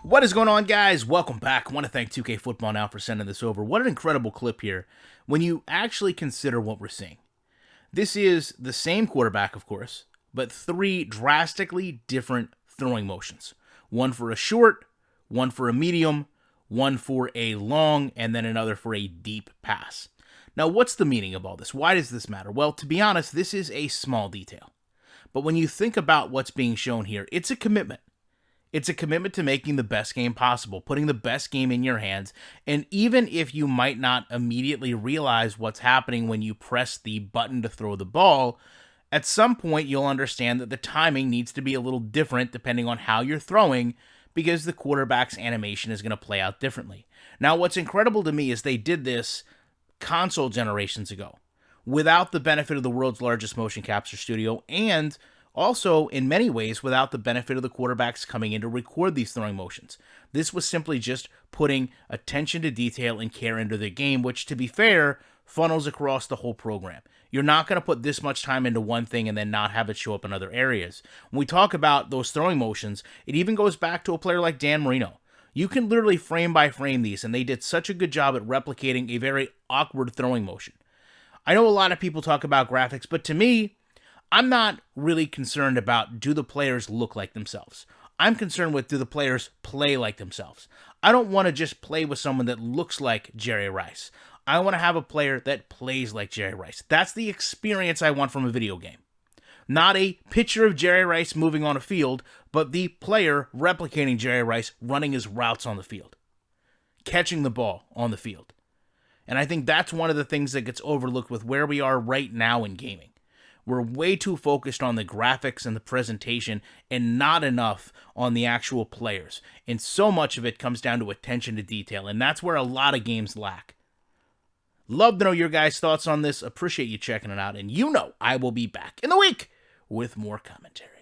What is going on, guys? Welcome back. I want to thank 2K Football Now for sending this over. What an incredible clip here when you actually consider what we're seeing. This is the same quarterback, of course, but three drastically different throwing motions. One for a short, one for a medium, one for a long, and then another for a deep pass. Now, what's the meaning of all this? Why does this matter? Well, to be honest, this is a small detail. But when you think about what's being shown here, it's a commitment. It's a commitment to making the best game possible, putting the best game in your hands, and even if you might not immediately realize what's happening when you press the button to throw the ball, at some point you'll understand that the timing needs to be a little different depending on how you're throwing, because the quarterback's animation is going to play out differently. Now, what's incredible to me is they did this console generations ago, without the benefit of the world's largest motion capture studio, and also, in many ways, without the benefit of the quarterbacks coming in to record these throwing motions. This was simply just putting attention to detail and care into the game, which, to be fair, funnels across the whole program. You're not going to put this much time into one thing and then not have it show up in other areas. When we talk about those throwing motions, it even goes back to a player like Dan Marino. You can literally frame by frame these, and they did such a good job at replicating a very awkward throwing motion. I know a lot of people talk about graphics, but to me, I'm not really concerned about, do the players look like themselves? I'm concerned with, do the players play like themselves? I don't want to just play with someone that looks like Jerry Rice. I want to have a player that plays like Jerry Rice. That's the experience I want from a video game. Not a picture of Jerry Rice moving on a field, but the player replicating Jerry Rice, running his routes on the field, catching the ball on the field. And I think that's one of the things that gets overlooked with where we are right now in gaming. We're way too focused on the graphics and the presentation and not enough on the actual players. And so much of it comes down to attention to detail, and that's where a lot of games lack. Love to know your guys' thoughts on this. Appreciate you checking it out, and you know I will be back in the week with more commentary.